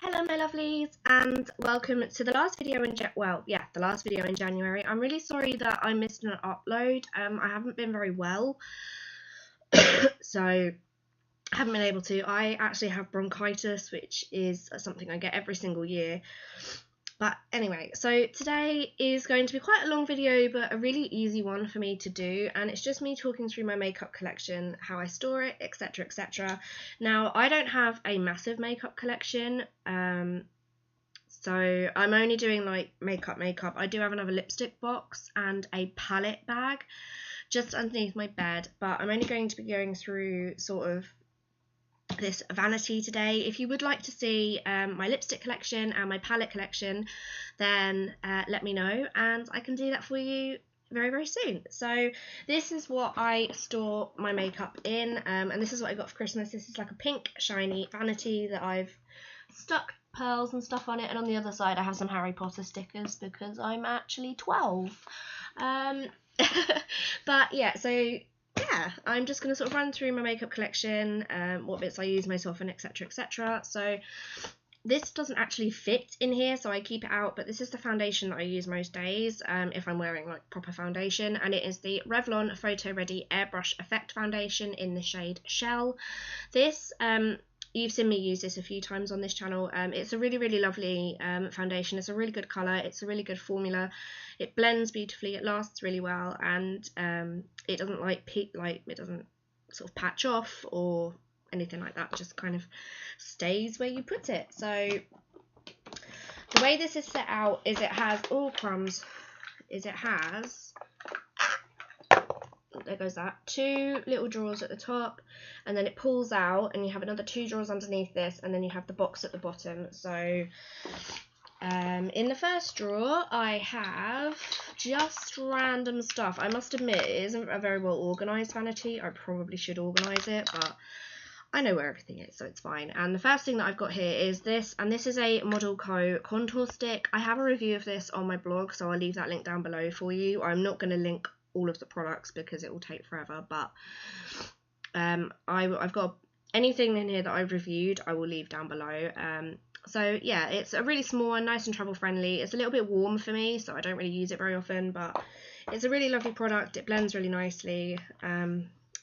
Hello my lovelies, and welcome to the last video in the last video in January. I'm really sorry that I missed an upload. I haven't been very well, so I haven't been able to. I actually have bronchitis, which is something I get every single year. But anyway, so today is going to be quite a long video, but a really easy one for me to do, and it's just me talking through my makeup collection, how I store it, etc, etc. Now, I don't have a massive makeup collection, so I'm only doing like makeup. I do have another lipstick box and a palette bag just underneath my bed, but I'm only going to be going through sort of this vanity today. If you would like to see my lipstick collection and my palette collection, then let me know and I can do that for you very, very soon. So this is what I store my makeup in, and this is what I got for Christmas. This is like a pink shiny vanity that I've stuck pearls and stuff on it, and on the other side I have some Harry Potter stickers because I'm actually 12. But yeah, so yeah, I'm just going to sort of run through my makeup collection, what bits I use most often, etc, etc. So this doesn't actually fit in here, so I keep it out, but this is the foundation that I use most days if I'm wearing like proper foundation, and it is the Revlon Photo Ready Airbrush Effect Foundation in the shade Shell. This you've seen me use this a few times on this channel. It's a really, really lovely foundation. It's a really good colour. It's a really good formula. It blends beautifully. It lasts really well, and it doesn't it doesn't sort of patch off or anything like that. It just kind of stays where you put it. So the way this is set out is it has there goes that, two little drawers at the top, and then it pulls out and you have another two drawers underneath this, and then you have the box at the bottom. So in the first drawer I have just random stuff. I must admit it isn't a very well organised vanity. I probably should organise it, but I know where everything is, so it's fine. And the first thing that I've got here is this, and this is a Model Co contour stick. I have a review of this on my blog, so I'll leave that link down below for you. I'm not going to link all of the products because it will take forever, but I've got anything in here that I've reviewed I will leave down below. So yeah, it's a really small one, nice and travel friendly. It's a little bit warm for me, so I don't really use it very often, but it's a really lovely product. It blends really nicely.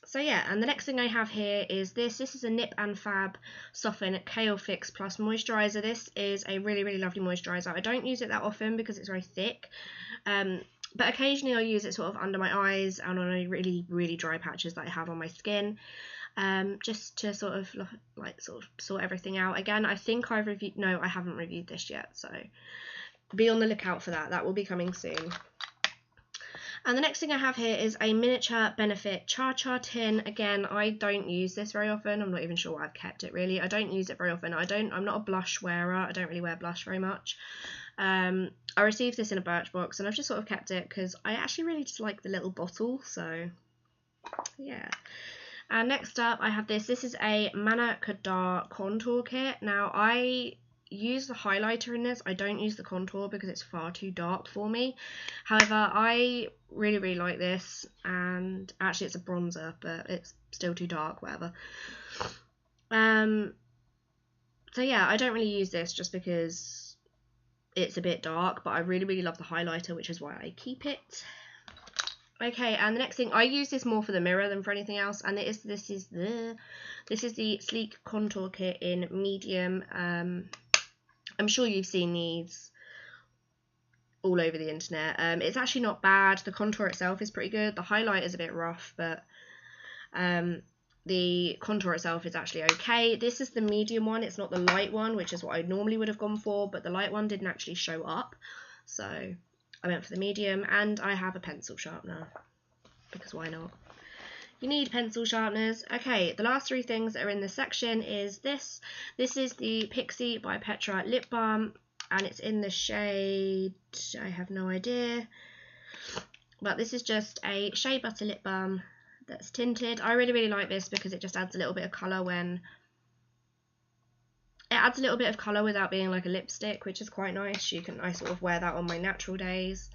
So yeah, and the next thing I have here is this. This is a Nip and Fab Soften Kale Fix Plus Moisturiser. This is a really, really lovely moisturiser. I don't use it that often because it's very thick, but occasionally I use it sort of under my eyes and on any really, really dry patches that I have on my skin, just to sort of sort everything out. Again, I think I haven't reviewed this yet, so be on the lookout for that. That will be coming soon. And the next thing I have here is a miniature Benefit Char Char tin. Again, I don't use this very often. I'm not even sure why I've kept it, really. I don't use it very often. I'm not a blush wearer. I don't really wear blush very much. I received this in a Birchbox, and I've just sort of kept it because I actually really just like the little bottle, so yeah. And next up I have this. This is a Manna Kadar contour kit. Now, I use the highlighter in this. I don't use the contour because it's far too dark for me. However, I really, really like this, and actually it's a bronzer, but it's still too dark, whatever. So yeah, I don't really use this just because it's a bit dark, but I really, really love the highlighter, which is why I keep it. Okay, and the next thing, I use this more for the mirror than for anything else, and this is the Sleek Contour Kit in medium. I'm sure you've seen these all over the internet. It's actually not bad. The contour itself is pretty good. The highlight is a bit rough, but the contour itself is actually okay. This is the medium one. It's not the light one, which is what I normally would have gone for, but the light one didn't actually show up, so I went for the medium. And I have a pencil sharpener, because why not? You need pencil sharpeners. Okay, the last three things that are in this section is this. This is the Pixi by Petra lip balm, and it's in the shade, I have no idea, but this is just a shea butter lip balm that's tinted. I really, really like this because it just adds a little bit of colour without being like a lipstick, which is quite nice. I sort of wear that on my natural days.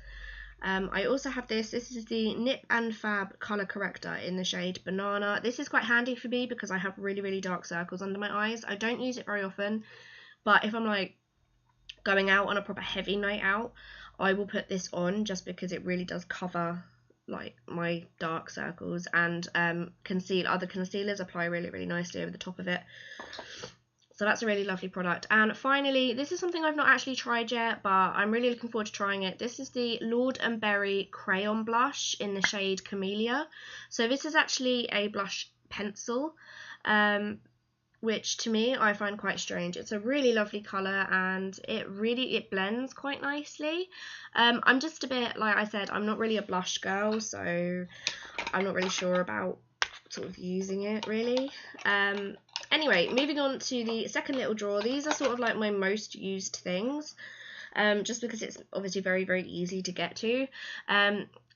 I also have this. This is the Nip and Fab Colour Corrector in the shade Banana. This is quite handy for me because I have really, really dark circles under my eyes. I don't use it very often, But if I'm like going out on a proper heavy night out, I will put this on just because it really does cover like my dark circles, and other concealers apply really, really nicely over the top of it. So that's a really lovely product. And finally, this is something I've not actually tried yet, but I'm really looking forward to trying it. This is the Lord & Berry Crayon Blush in the shade Camellia. So this is actually a blush pencil, which to me I find quite strange. It's a really lovely colour, and it blends quite nicely. I'm just a bit, like I said, I'm not really a blush girl, so I'm not really sure about sort of using it really. Anyway, moving on to the second little drawer. These are sort of like my most used things, just because it's obviously very, very easy to get to.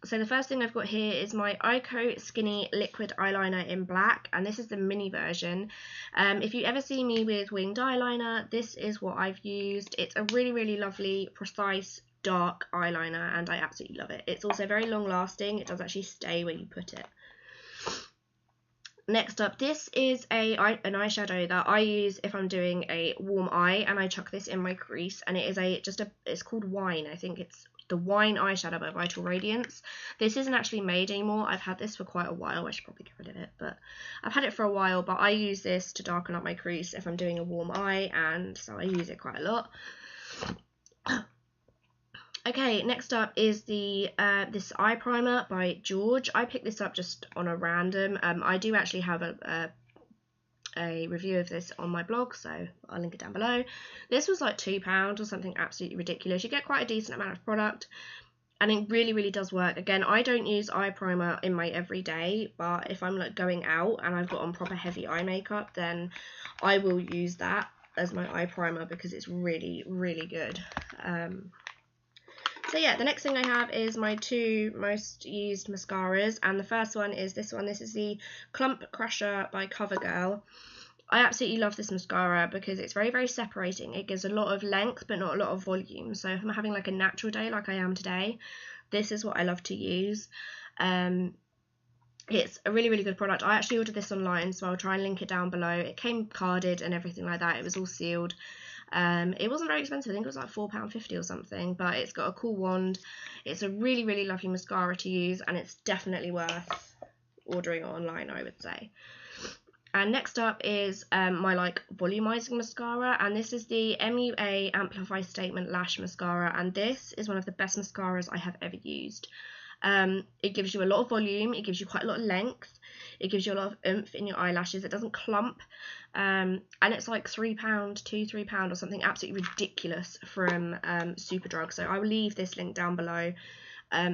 So the first thing I've got here is my Eyeko Skinny Liquid Eyeliner in black, and this is the mini version. If you ever see me with winged eyeliner, this is what I've used. It's a really, really lovely, precise, dark eyeliner, and I absolutely love it. It's also very long lasting. It does actually stay where you put it. Next up, this is an eyeshadow that I use if I'm doing a warm eye, and I chuck this in my crease, and it is it's called Wine. I think it's the Wine eyeshadow by Vital Radiance. This isn't actually made anymore. I've had this for quite a while. I should probably get rid of it, but I've had it for a while. But I use this to darken up my crease if I'm doing a warm eye, and so I use it quite a lot. Okay, next up is the this eye primer by George. I picked this up just on a random. I do actually have a review of this on my blog, so I'll link it down below. This was like £2 or something absolutely ridiculous. You get quite a decent amount of product, and it really, really does work. Again, I don't use eye primer in my everyday, but if I'm like going out and I've got on proper heavy eye makeup, then I will use that as my eye primer because it's really, really good. So yeah, the next thing I have is my two most used mascaras, and the first one is this one. This is the Clump Crusher by CoverGirl. I absolutely love this mascara because it's very, very separating. It gives a lot of length but not a lot of volume. So if I'm having like a natural day like I am today, this is what I love to use. It's a really, really good product. I actually ordered this online, so I'll try and link it down below. It came carded and everything like that. It was all sealed. It wasn't very expensive. I think it was like £4.50 or something, but it's got a cool wand. It's a really, really lovely mascara to use, and it's definitely worth ordering it online, I would say. And next up is my like volumizing mascara, and this is the MUA Amplify Statement Lash Mascara, and this is one of the best mascaras I have ever used. It gives you a lot of volume, it gives you quite a lot of length, it gives you a lot of oomph in your eyelashes, it doesn't clump, and it's like £3 or something absolutely ridiculous from Superdrug. So I will leave this link down below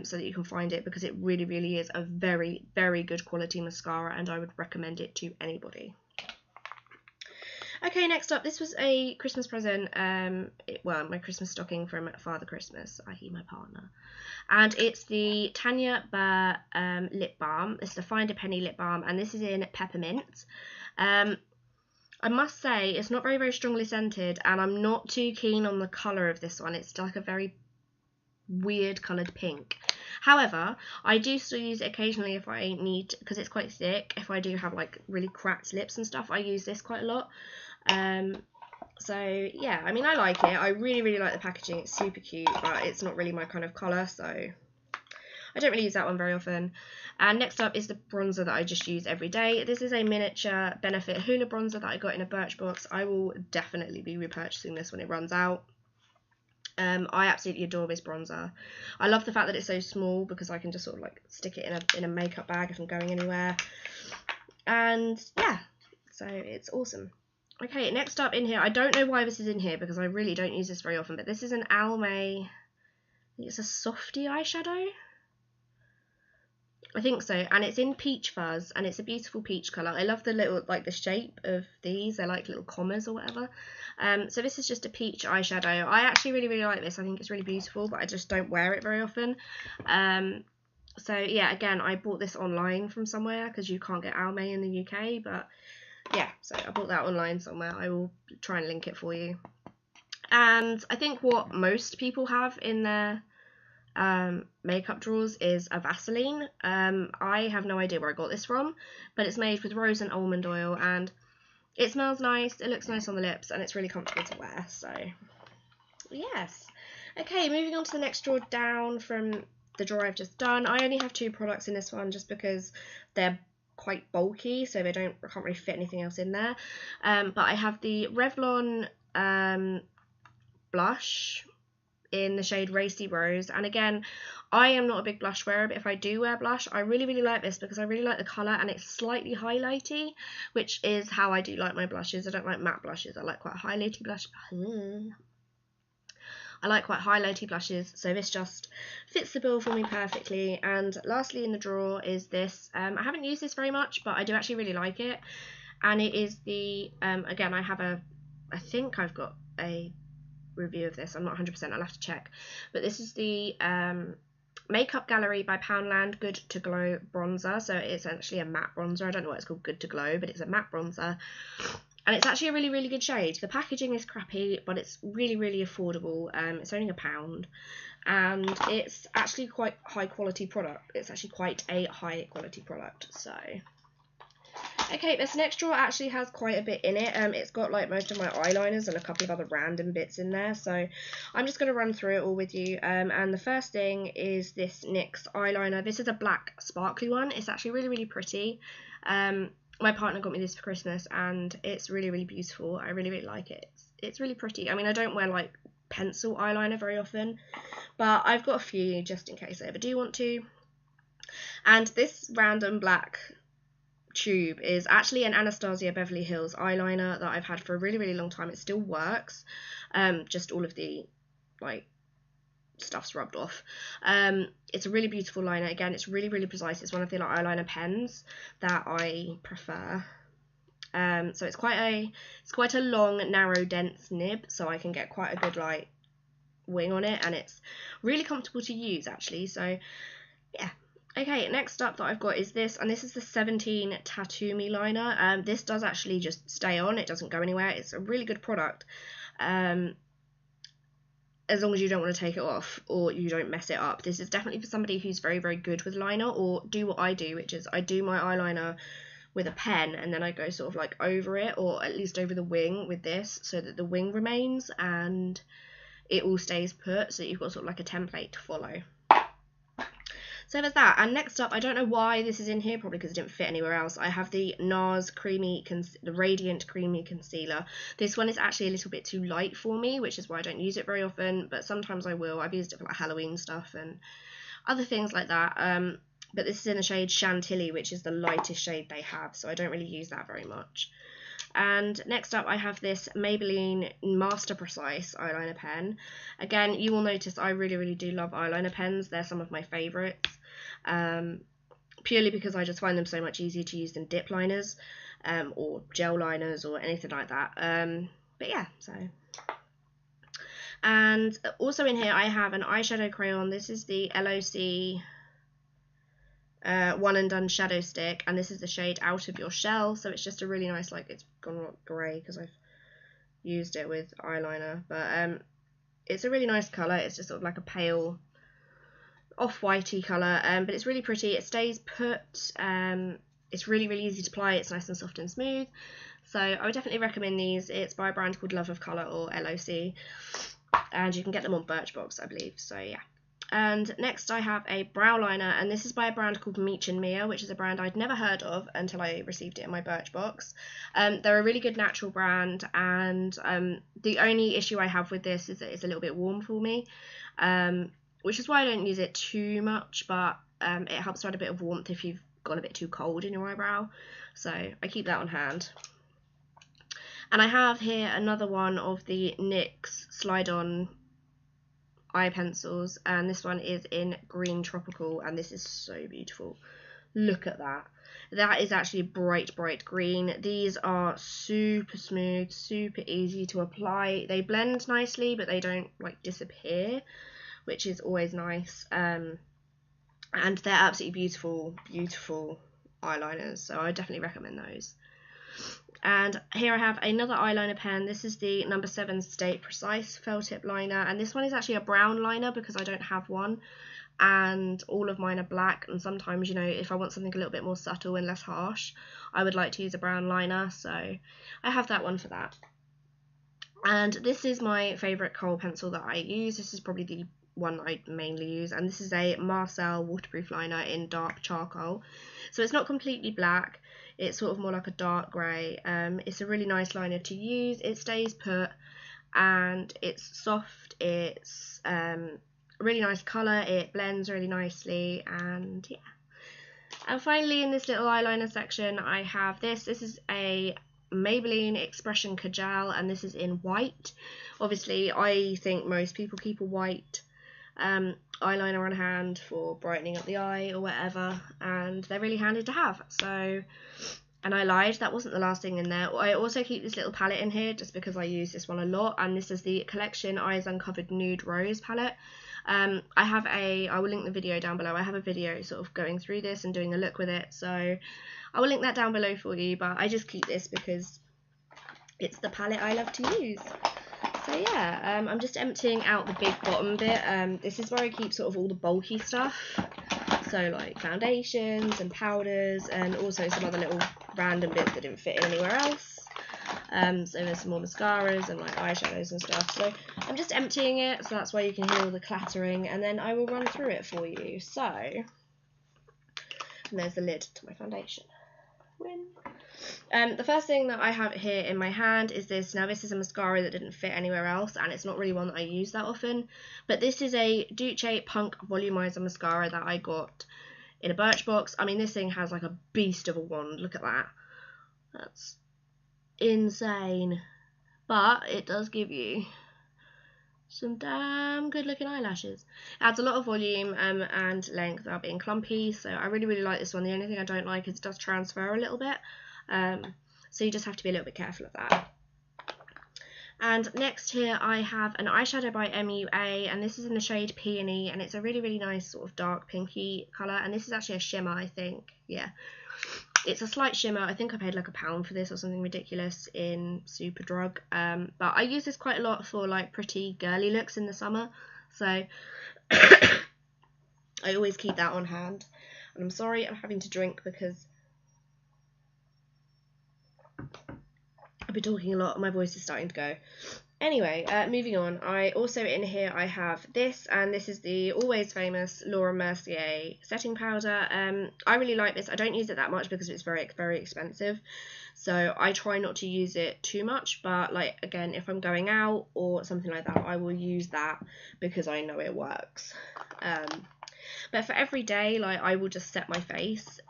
so that you can find it, because it really, really is a very, very good quality mascara, and I would recommend it to anybody. Okay, next up, this was a Christmas present, well, my Christmas stocking from Father Christmas, i.e. my partner, and it's the Tanya Burr lip balm. It's the Find a Penny lip balm, and this is in peppermint. I must say, it's not very, very strongly scented, and I'm not too keen on the colour of this one. It's like a very weird coloured pink. However, I do still use it occasionally if I need, because it's quite thick, if I do have like really cracked lips and stuff, I use this quite a lot. So yeah, I mean, I like it. I really, really like the packaging. It's super cute, but it's not really my kind of colour, so I don't really use that one very often. And next up is the bronzer that I just use every day. This is a miniature Benefit Hoola bronzer that I got in a Birchbox. I will definitely be repurchasing this when it runs out. I absolutely adore this bronzer. I love the fact that it's so small, because I can just sort of like stick it in a makeup bag if I'm going anywhere. And yeah, so it's awesome. Okay, next up in here, I don't know why this is in here because I really don't use this very often, but this is an Almay, I think it's a Softy eyeshadow, I think so, and it's in Peach Fuzz, and it's a beautiful peach colour. I love the little, like the shape of these, they're like little commas or whatever. So this is just a peach eyeshadow. I actually really, really like this. I think it's really beautiful, but I just don't wear it very often. So yeah, again, I bought this online from somewhere because you can't get Almay in the UK, but yeah, so I bought that online somewhere. I will try and link it for you. And I think what most people have in their makeup drawers is a Vaseline. I have no idea where I got this from, but it's made with rose and almond oil, and it smells nice, it looks nice on the lips, and it's really comfortable to wear. So yes. Okay, moving on to the next drawer down from the drawer I've just done. I only have 2 products in this one just because they're quite bulky, so I can't really fit anything else in there. But I have the Revlon blush in the shade Racy Rose, and again, I am not a big blush wearer, but if I do wear blush, I really like this because I really like the colour, and it's slightly highlighty, which is how I do like my blushes. I don't like matte blushes, I like quite highlighty blush. I like quite highlighty blushes, so this just fits the bill for me perfectly. And lastly in the drawer is this. I haven't used this very much, but I do actually really like it, and it is the again, I think I've got a review of this, I'm not 100%, I'll have to check, but this is the Makeup Gallery by Poundland Good to Glow bronzer. So it's actually a matte bronzer. I don't know why it's called Good to Glow, but it's a matte bronzer, and it's actually a really good shade. The packaging is crappy, but it's really affordable. It's only £1, and it's actually quite high quality product. It's actually quite a high quality product. So okay, this next drawer actually has quite a bit in it. It's got like most of my eyeliners and a couple of other random bits in there, so I'm just going to run through it all with you. And the first thing is this NYX eyeliner. This is a black sparkly one. It's actually really pretty. My partner got me this for Christmas, and it's really beautiful. I really like it. It's really pretty. I mean, I don't wear like pencil eyeliner very often, but I've got a few just in case I ever do want to. And this random black tube is actually an Anastasia Beverly Hills eyeliner that I've had for a really long time. It still works, just all of the like stuff's rubbed off. It's a really beautiful liner. Again, it's really precise. It's one of the like eyeliner pens that I prefer. So it's quite a long, narrow, dense nib, so I can get quite a good like wing on it, and it's really comfortable to use actually. So yeah. Okay, next up that I've got is this, and this is the 17 Tattoo Me liner. This does actually just stay on, it doesn't go anywhere. It's a really good product, as long as you don't want to take it off or you don't mess it up. This is definitely for somebody who's very good with liner, or do what I do, which is I do my eyeliner with a pen, and then I go sort of like over it, or at least over the wing with this, so that the wing remains and it all stays put, so you've got sort of like a template to follow. So there's that. And next up, I don't know why this is in here, probably because it didn't fit anywhere else. I have the NARS the Radiant Creamy Concealer. This one is actually a little bit too light for me, which is why I don't use it very often, but sometimes I will. I've used it for like Halloween stuff and other things like that. But this is in the shade Chantilly, which is the lightest shade they have, so I don't really use that very much. And next up I have this Maybelline Master Precise eyeliner pen. Again, you will notice I really do love eyeliner pens. They're some of my favourites, purely because I just find them so much easier to use than dip liners, or gel liners or anything like that. But yeah, so. And also in here I have an eyeshadow crayon. This is the LOC One and Done Shadow Stick, and this is the shade Out of Your Shell. So it's just a really nice, like, it's gone grey because I've used it with eyeliner, but it's a really nice colour. It's just sort of like a pale off-whitey colour, but it's really pretty. It stays put. It's really easy to apply. It's nice and soft and smooth, so I would definitely recommend these. It's by a brand called Love of Colour, or LOC, and you can get them on Birchbox, I believe. So yeah. And next I have a brow liner, and this is by a brand called Meech and Mia, which is a brand I'd never heard of until I received it in my Birchbox. They're a really good natural brand, and the only issue I have with this is that it's a little bit warm for me, which is why I don't use it too much, but it helps to add a bit of warmth if you've got a bit too cold in your eyebrow, so I keep that on hand. And I have here another one of the NYX slide-on eye pencils, and this one is in Green Tropical, and this is so beautiful. Look at that. That is actually bright green. These are super smooth, super easy to apply. They blend nicely, but they don't like disappear, which is always nice. And they're absolutely beautiful eyeliners, so I definitely recommend those. And here I have another eyeliner pen. This is the No. 7 Stay Precise Felt Tip Liner, and this one is actually a brown liner because I don't have one. and all of mine are black, and sometimes, you know, if I want something a little bit more subtle and less harsh, I would like to use a brown liner, so I have that one for that. And this is my favourite kohl pencil that I use. This is probably the one I mainly use, and this is a Marcel waterproof liner in dark charcoal. So it's not completely black, it's sort of more like a dark grey. It's a really nice liner to use, it stays put, and it's soft, it's really nice colour, it blends really nicely, and yeah. And finally, in this little eyeliner section, I have this. This is a Maybelline Expression Kajal, and this is in white. Obviously, I think most people keep a white eyeliner on hand for brightening up the eye or whatever, and they're really handy to have. So, and I lied, that wasn't the last thing in there. I also keep this little palette in here just because I use this one a lot, and this is the Collection Eyes Uncovered Nude Rose palette. I will link the video down below. I have a video sort of going through this and doing a look with it, so I will link that down below for you, but I just keep this because it's the palette I love to use. So yeah, I'm just emptying out the big bottom bit. This is where I keep sort of all the bulky stuff, so like foundations and powders, and also some other little random bits that didn't fit anywhere else. So there's some more mascaras and like eyeshadows and stuff, so I'm just emptying it, so that's why you can hear all the clattering, and then I will run through it for you. So, and there's the lid to my foundation. The first thing that I have here in my hand is this. Now this is a mascara that didn't fit anywhere else, and it's not really one that I use that often, but this is a Duce Punk Volumizer mascara that I got in a Birchbox. I mean, this thing has like a beast of a wand, look at that, that's insane, but it does give you some damn good looking eyelashes. It adds a lot of volume and length without being clumpy, so I really like this one. The only thing I don't like is it does transfer a little bit, so you just have to be a little bit careful of that. And next here I have an eyeshadow by MUA, and this is in the shade Peony, and it's a really nice sort of dark pinky colour, and this is actually a shimmer, I think. Yeah, it's a slight shimmer. I think I paid like £1 for this or something ridiculous in Superdrug, but I use this quite a lot for like pretty girly looks in the summer, so I always keep that on hand. And I'm sorry I'm having to drink because I've been talking a lot and my voice is starting to go. Anyway, moving on, I also in here I have this, and this is the always famous Laura Mercier setting powder. I really like this. I don't use it that much because it's very expensive, so I try not to use it too much, but like again, if I'm going out or something like that, I will use that because I know it works. But for every day, like I will just set my face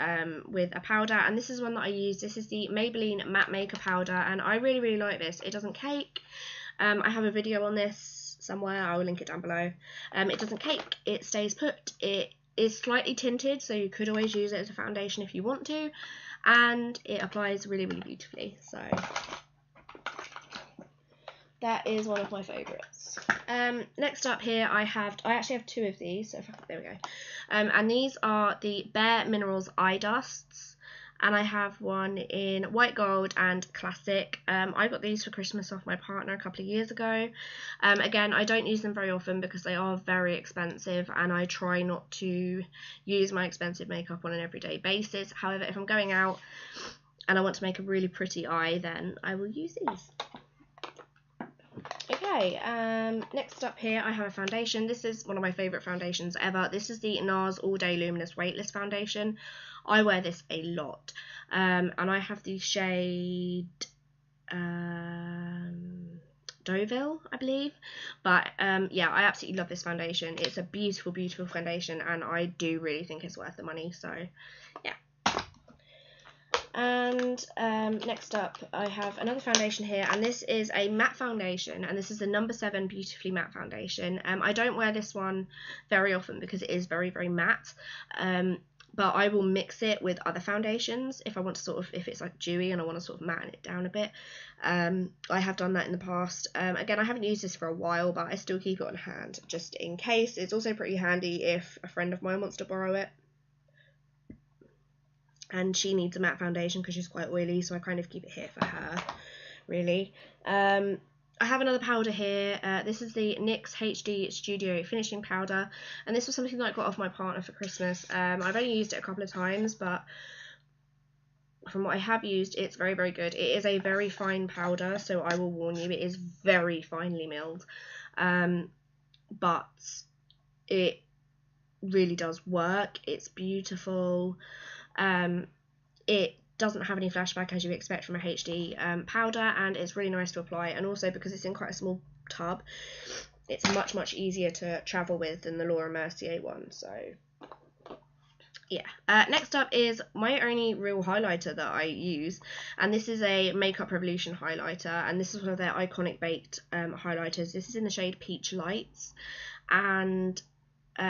with a powder, and this is one that I use. This is the Maybelline Matte Maker Powder, and I really like this. It doesn't cake. I have a video on this somewhere, I will link it down below. It doesn't cake, it stays put, it is slightly tinted, so you could always use it as a foundation if you want to, and it applies really beautifully, so that is one of my favourites. Next up here I actually have two of these, so there we go, and these are the Bare Minerals Eye Dusts, and I have one in White Gold and Classic. I got these for Christmas off my partner a couple of years ago. Again, I don't use them very often because they are very expensive, and I try not to use my expensive makeup on an everyday basis. However, if I'm going out and I want to make a really pretty eye, then I will use these. Okay, next up here I have a foundation. This is one of my favourite foundations ever. This is the NARS All Day Luminous Weightless Foundation. I wear this a lot, and I have the shade Deauville, I believe, but yeah, I absolutely love this foundation. It's a beautiful foundation, and I do really think it's worth the money, so yeah. And next up I have another foundation here, and this is a matte foundation, and this is the No. 7 Beautifully Matte Foundation. I don't wear this one very often because it is very matte, but I will mix it with other foundations if I want to sort of, if it's like dewy and I want to sort of matten it down a bit. I have done that in the past. Again, I haven't used this for a while, but I still keep it on hand just in case. It's also pretty handy if a friend of mine wants to borrow it, and she needs a matte foundation because she's quite oily, so I kind of keep it here for her, really. I have another powder here. This is the NYX HD Studio Finishing Powder, and this was something that I got off my partner for Christmas. I've only used it a couple of times, but from what I have used, it's very, very good. It is a very fine powder, so I will warn you, it is very finely milled, but it really does work. It's beautiful. It doesn't have any flashback as you expect from a HD powder, and it's really nice to apply, and also because it's in quite a small tub, it's much easier to travel with than the Laura Mercier one. So yeah. Next up is my only real highlighter that I use, and this is a Makeup Revolution highlighter, and this is one of their iconic baked highlighters. This is in the shade Peach Lights, and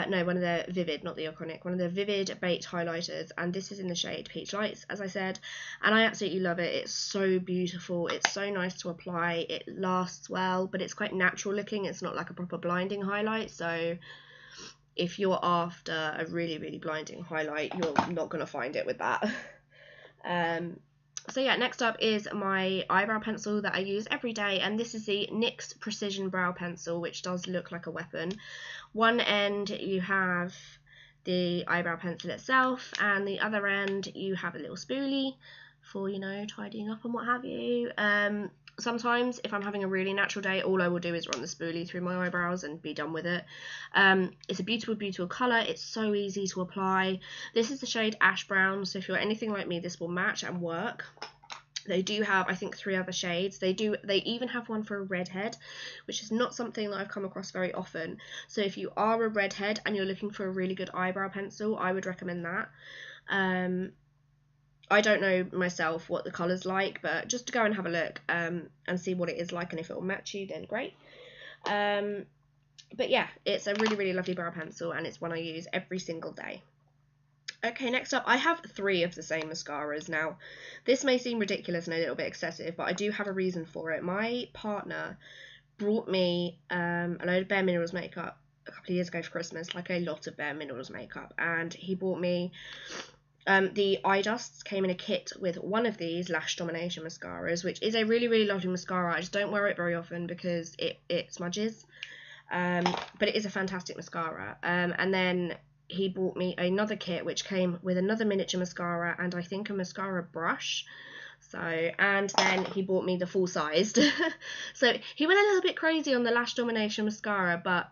no, one of the Vivid, not the iconic, one of the Vivid baked highlighters, and this is in the shade Peach Lights, as I said, and I absolutely love it. It's so beautiful, it's so nice to apply, it lasts well, but it's quite natural looking. It's not like a proper blinding highlight, so if you're after a really blinding highlight, you're not going to find it with that. So yeah, next up is my eyebrow pencil that I use every day, and this is the NYX Precision Brow Pencil, which does look like a weapon. One end you have the eyebrow pencil itself, and the other end you have a little spoolie for, you know, tidying up and what have you. Sometimes if I'm having a really natural day, all I will do is run the spoolie through my eyebrows and be done with it. It's a beautiful colour. It's so easy to apply. This is the shade Ash Brown, so if you're anything like me, this will match and work. They do have, I think, 3 other shades. They even have one for a redhead, which is not something that I've come across very often. So if you are a redhead and you're looking for a really good eyebrow pencil, I would recommend that. I don't know myself what the colour's like, but just to go and have a look and see what it is like, and if it will match you, then great. But yeah, it's a really lovely brow pencil, and it's one I use every single day. Okay, next up, I have 3 of the same mascaras. Now, this may seem ridiculous and a little bit excessive, but I do have a reason for it. My partner brought me a load of Bare Minerals makeup a couple of years ago for Christmas, like a lot of Bare Minerals makeup, and he bought me the Eye Dusts. Came in a kit with one of these Lash Domination mascaras, which is a really lovely mascara. I just don't wear it very often because it smudges, but it is a fantastic mascara. And then he bought me another kit which came with another miniature mascara and I think a mascara brush. So, and then he bought me the full-sized. So he went a little bit crazy on the Lash Domination mascara, but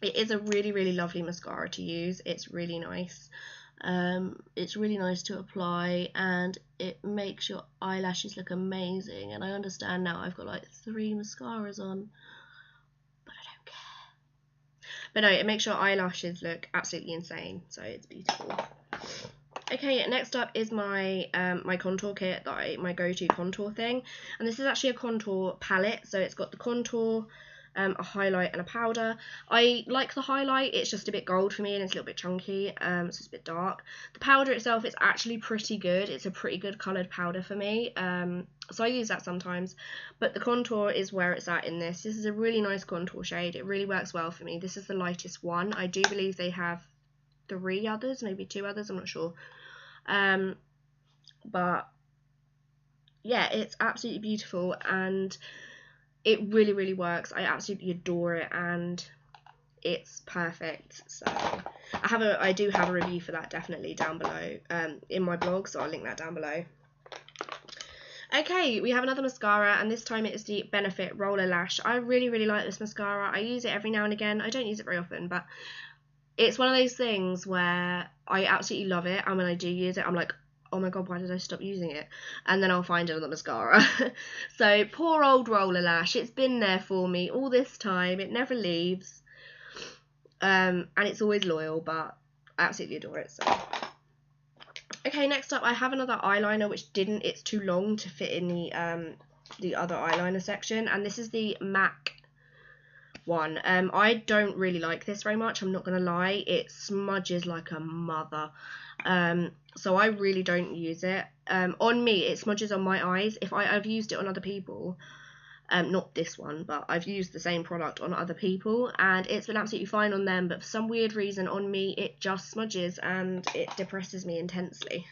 it is a really lovely mascara to use. It's really nice. It's really nice to apply, and it makes your eyelashes look amazing. And I understand now I've got like 3 mascaras on, but I don't care. But no, it makes your eyelashes look absolutely insane, so it's beautiful. Okay, next up is my my contour kit, my go-to contour thing, and this is actually a contour palette. So it's got the contour, a highlight and a powder. I like the highlight, it's just a bit gold for me and it's a little bit chunky, so it's a bit dark. The powder itself is actually pretty good, it's a pretty good coloured powder for me, so I use that sometimes, but the contour is where it's at in this. This is a really nice contour shade, it really works well for me. This is the lightest one. I do believe they have 3 others, maybe 2 others, I'm not sure. But yeah, it's absolutely beautiful and it really works. I absolutely adore it and it's perfect. So I do have a review for that definitely down below in my blog, so I'll link that down below. Okay, we have another mascara, and this time it is the Benefit Roller Lash. I really like this mascara. I use it every now and again. I don't use it very often, but it's one of those things where I absolutely love it, and when I do use it, I'm like, oh my god, why did I stop using it? And then I'll find another mascara. So poor old Roller Lash, it's been there for me all this time, it never leaves, and it's always loyal, but I absolutely adore it. So okay, next up I have another eyeliner which it's too long to fit in the other eyeliner section, and this is the MAC one. I don't really like this very much, I'm not gonna lie. It smudges like a mother, so I really don't use it. On me it smudges on my eyes. I've used it on other people, not this one, but I've used the same product on other people and it's been absolutely fine on them, but for some weird reason on me it just smudges and it depresses me intensely.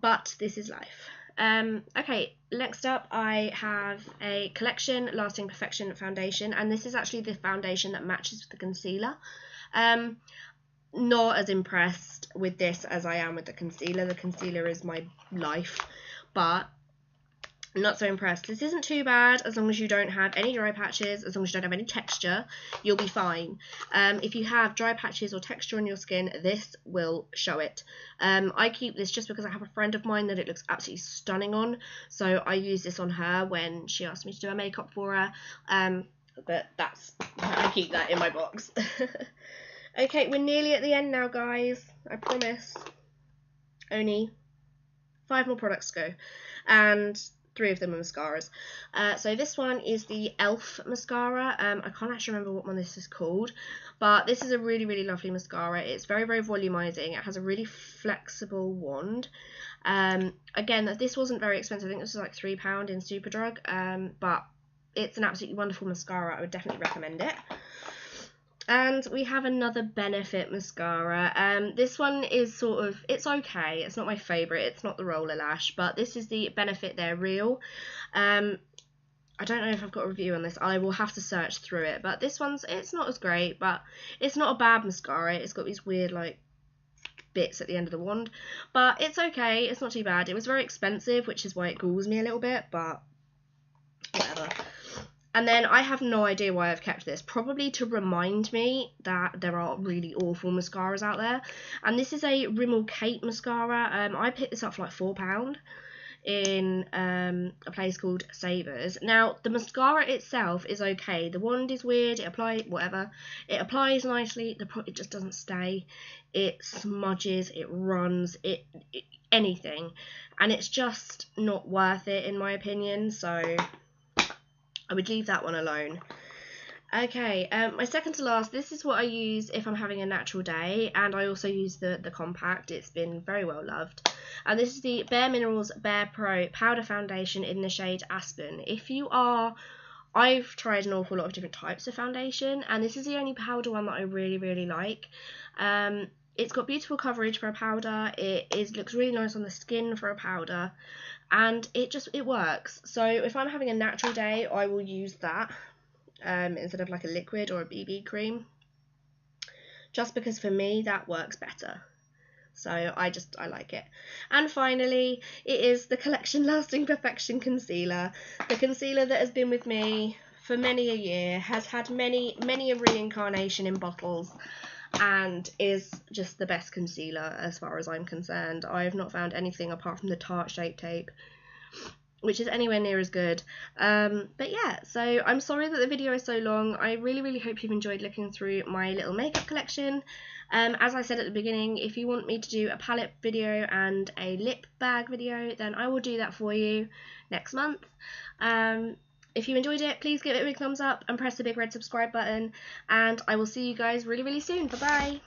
But this is life. Okay, next up I have a Collection Lasting Perfection foundation, and this is actually the foundation that matches with the concealer. Not as impressed with this as I am with the concealer. The concealer is my life, but not so impressed. This isn't too bad as long as you don't have any dry patches, as long as you don't have any texture, you'll be fine. If you have dry patches or texture on your skin, this will show it. I keep this just because I have a friend of mine that it looks absolutely stunning on, so I use this on her when she asked me to do her makeup for her, but I keep that in my box. Okay, we're nearly at the end now, guys, I promise. Only 5 more products to go, and 3 of them are mascaras. So this one is the e.l.f. mascara. I can't actually remember what one this is called, but this is a really, really lovely mascara. It's very, very volumizing. It has a really flexible wand. Again, this wasn't very expensive. I think this was like £3 in Superdrug, but it's an absolutely wonderful mascara. I would definitely recommend it. And we have another Benefit mascara. This one is sort of, it's okay. It's not my favourite. It's not the Roller Lash, but this is the Benefit They're Real. I don't know if I've got a review on this. I will have to search through it. But this one's, it's not as great, but it's not a bad mascara. It's got these weird, like, bits at the end of the wand. But it's okay. It's not too bad. It was very expensive, which is why it galls me a little bit, but whatever. And then I have no idea why I've kept this, probably to remind me that there are really awful mascaras out there. And this is a Rimmel Kate mascara. I picked this up for like £4 in a place called Savers. Now, the mascara itself is okay. The wand is weird, it applies nicely, it just doesn't stay. It smudges, it runs, anything. And it's just not worth it in my opinion, so I would leave that one alone. Okay, my second to last, this is what I use if I'm having a natural day, and I also use the compact. It's been very well loved. And this is the Bare Minerals Bare Pro Powder Foundation in the shade Aspen. I've tried an awful lot of different types of foundation, and this is the only powder one that I really, really like. It's got beautiful coverage for a powder. It looks really nice on the skin for a powder, and it works. So if I'm having a natural day, I will use that instead of like a liquid or a BB cream, just because for me that works better. So I like it. And finally, it is the Collection Lasting Perfection concealer, the concealer that has been with me for many a year, has had many a reincarnation in bottles, and is just the best concealer as far as I'm concerned. I have not found anything apart from the Tarte Shape Tape which is anywhere near as good. But yeah, so I'm sorry that the video is so long. I really, really hope you've enjoyed looking through my little makeup collection. As I said at the beginning, if you want me to do a palette video and a lip bag video, then I will do that for you next month. If you enjoyed it, please give it a big thumbs up and press the big red subscribe button, and I will see you guys really, really soon. Bye bye.